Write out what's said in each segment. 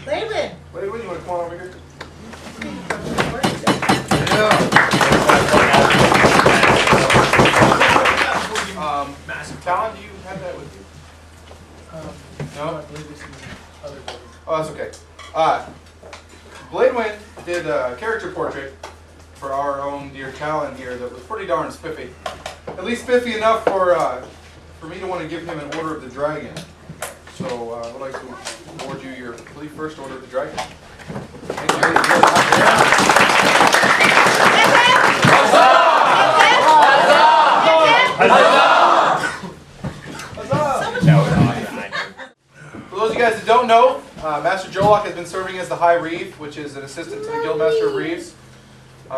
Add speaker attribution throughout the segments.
Speaker 1: Laban!
Speaker 2: Laban, you want to come on over here? Talon, do you have that with you? No?
Speaker 3: I believe it's in the other building.
Speaker 2: Oh, that's okay. Bladewind did a character portrait for our own dear Talon here that was pretty darn spiffy. At least spiffy enough for me to want to give him an Order of the Dragon. So I would like to award you your complete first Order of the Dragon. Thank you. For those of you guys that don't know, Master Jolok has been serving as the High Reeve, which is an assistant to the Guildmaster of Reeves,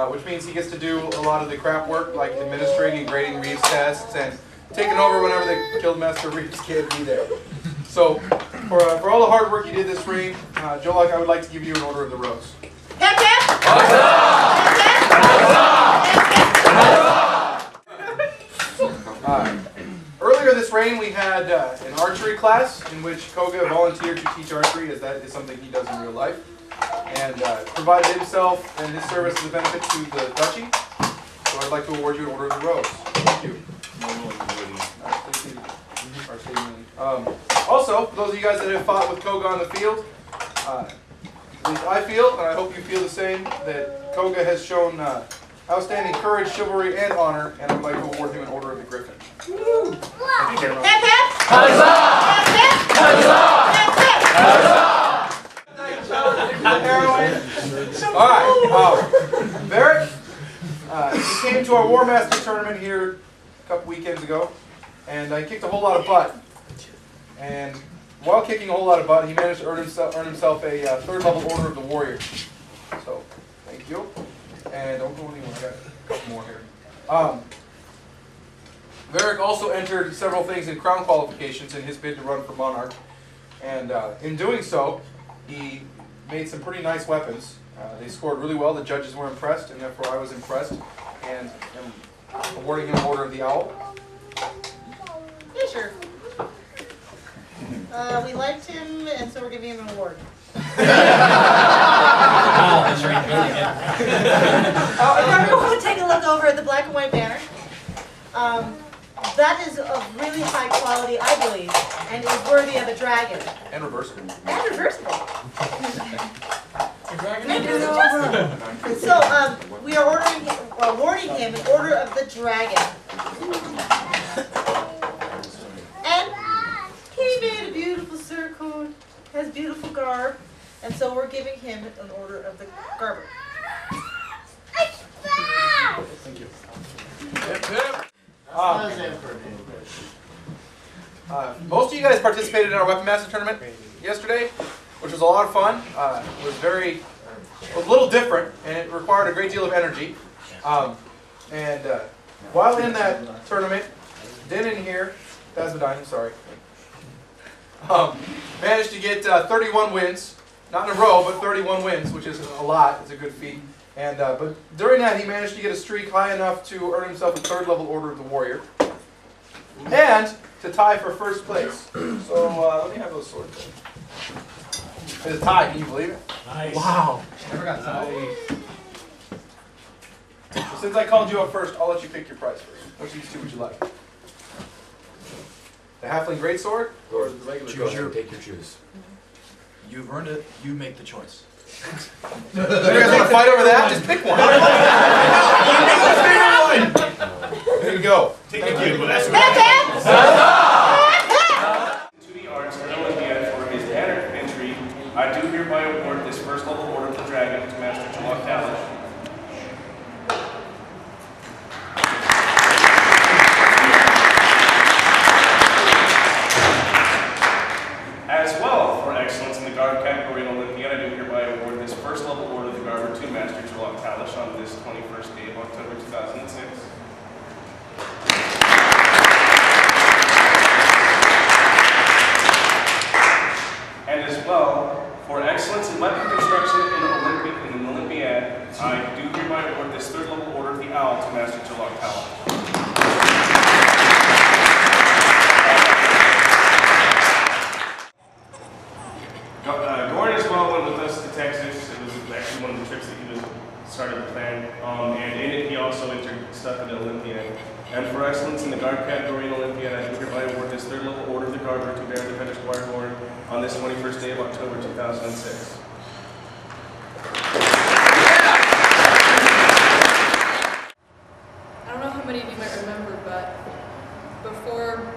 Speaker 2: which means he gets to do a lot of the crap work like administrating and grading Reeves tests and taking over whenever the Guildmaster of Reeves can't be there. So, for all the hard work you did this reign, Jolok, I would like to give you an Order of the Rose. Earlier this reign, we had an archery class in which Koga volunteered to teach archery, as that is something he does in real life, and provided himself and his service as a benefit to the duchy. So I'd like to award you an Order of the Rose. Thank you. Also, for those of you guys that have fought with Koga on the field, at least I feel, and I hope you feel the same, that Koga has shown outstanding courage, chivalry, and honor, and I would like to award him an Order of the Griffin. Thank you very much. Alright, Barrett, he came to our War Master tournament here a couple weekends ago, and he kicked a whole lot of butt. And while kicking a whole lot of butt, he managed to earn himself a third level Order of the Warrior. So, thank you. And don't go anywhere, I got a couple more here. Varric also entered several things in crown qualifications in his bid to run for Monarch. And in doing so, he made some pretty nice weapons. They scored really well, the judges were impressed, and therefore I was impressed. And am awarding him an Order of the Owl.
Speaker 1: Yeah, sure. We liked him, and so we're giving him an award.
Speaker 3: Wow, that's right.
Speaker 1: We'll take a look over at the black and white banner. That is of really high quality, I believe, and is worthy of a dragon.
Speaker 2: And reversible.
Speaker 1: And reversible.
Speaker 3: The dragon
Speaker 1: Maybe
Speaker 3: is
Speaker 1: it's adjustable. So, we are awarding him an Order of the Dragon. And he made a beautiful surcoat, has beautiful garb, and so we're giving him an Order of the Garber.
Speaker 2: Thank you. Most of you guys participated in our Weapon Master tournament yesterday, which was a lot of fun. It was a little different, and it required a great deal of energy. While in that tournament, Din in here, Dasmadine, I'm sorry, managed to get 31 wins, not in a row, but 31 wins, which is a lot. It's a good feat. And but during that, he managed to get a streak high enough to earn himself a third level Order of the Warrior, and to tie for first place. So let me have those swords. It's a tie. Can you believe it?
Speaker 3: nice.
Speaker 2: Wow.
Speaker 3: Never got
Speaker 2: Nice. So since I called you up first, I'll let you pick your prize first. Which of these two would you like? The Halfling Greatsword or the regular?
Speaker 4: Take your choose. You've earned it. You make the choice.
Speaker 2: You guys want to fight over that? Just pick one. There you go.
Speaker 5: To the arts and Olympiad for his banner entry, I do hereby award this first level Order of the Dragon to Master Jolok Talon. As well, for excellence in the Garb category in Olympiad, I do hereby award this first level Order of the Garber to Master Jolok Talish on this 21st day of October 2006. And as well, for excellence in weapon construction in the Olympiad, I do hereby award this third level Order of the Owl to Master Jolok Talish. Going as well Joel went with us to Texas. It was actually one of the trips that he was started to plan. And in it, he also entered stuff in the Olympiad. And for excellence in the guard category in Olympiad, I do hereby award this third level order of the Garter to Baron Defender Squire Horn on this 21st day of October 2006.
Speaker 6: I don't know how many of you might remember, but before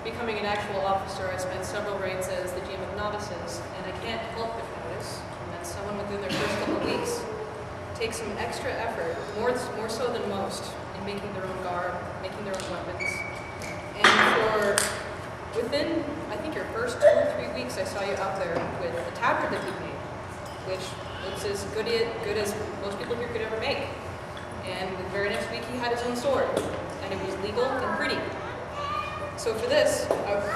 Speaker 6: becoming an actual officer, I spent several reigns as the GM of novices, and I can't help but notice that someone within their first couple of weeks takes some extra effort, more so than most, in making their own garb, making their own weapons. And within, I think, your first 2 or 3 weeks, I saw you out there with a tabard that you made, which looks as good as most people here could ever make. And the very next week, he had his own sword, and it was legal and pretty. So for this,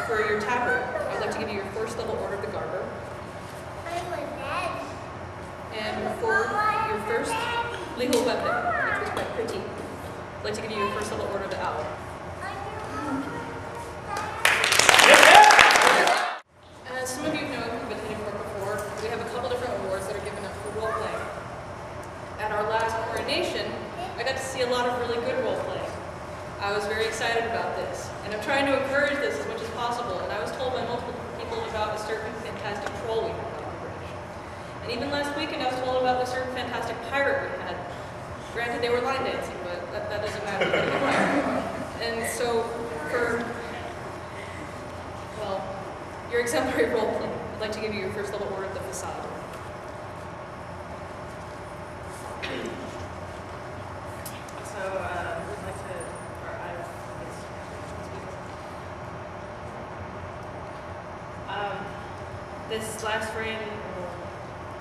Speaker 6: for your tabard, I'd like to give you your first level order of the Garter. And for your first legal weapon, which was quite pretty, I'd like to give you your first level order of the Owl. As some of you know who've attended court before, we have a couple different awards that are given out for role playing. At our last coronation, I got to see a lot of really good role playing. I was very excited about this, and I'm trying to encourage this as much as possible, and I was told by multiple people about a certain fantastic troll we had on the bridge. And even last weekend I was told about a certain fantastic pirate we had. Granted, they were line dancing, but that doesn't matter. And so, your exemplary role play, I'd like to give you your first level order of the facade.
Speaker 7: This last reign,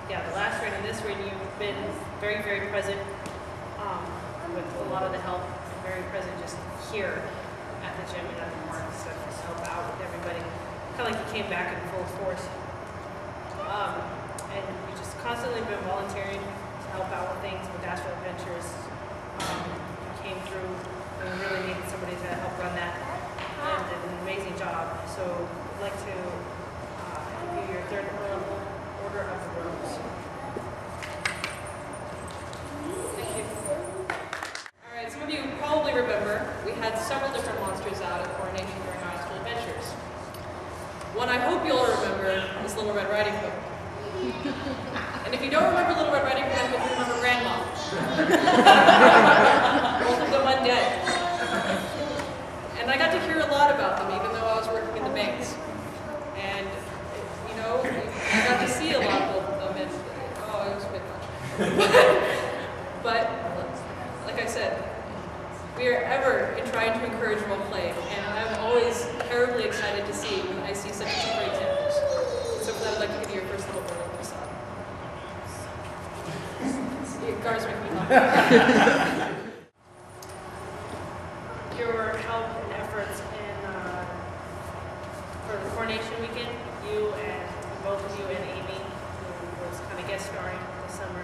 Speaker 7: the last reign and this reign, you've been very, very present with a lot of the help, and very present just here at the gym and at the mark, so just help out with everybody. Kind of like you came back in full force. And you just constantly been volunteering to help out with things with Astral Adventures. You came through and we really needed somebody to help run that, and did an amazing job. So I'd like to your third level order of the Rose.
Speaker 6: Thank you. Alright, some of you probably remember we had several different monsters out at coronation during our Astral Adventures. One I hope you'll remember is Little Red Riding Hood. And if you don't remember Little Red Riding Hood, I hope you remember Grandma. Both of them undead. And I got to hear a lot about them, even though I was working in the banks. And I got to see a lot of them, and it was a bit much. But, like I said, we are ever in trying to encourage role play, and I'm always terribly excited to see when I see such great examples. So for that, I'd like to give you your first little order of the facade. Guards make me laugh.
Speaker 7: Your help and efforts for the coronation weekend, both of you and Amy, who was kind of guest starring this summer,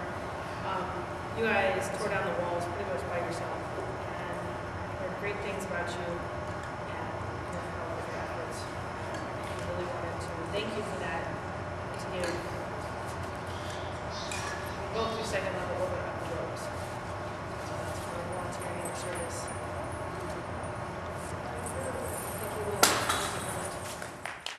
Speaker 7: you guys tore down the walls pretty much by yourself, and heard great things about you and all of your efforts. I really wanted to thank you for that. To give both your second level order of the Rose. So that's for volunteering in your service.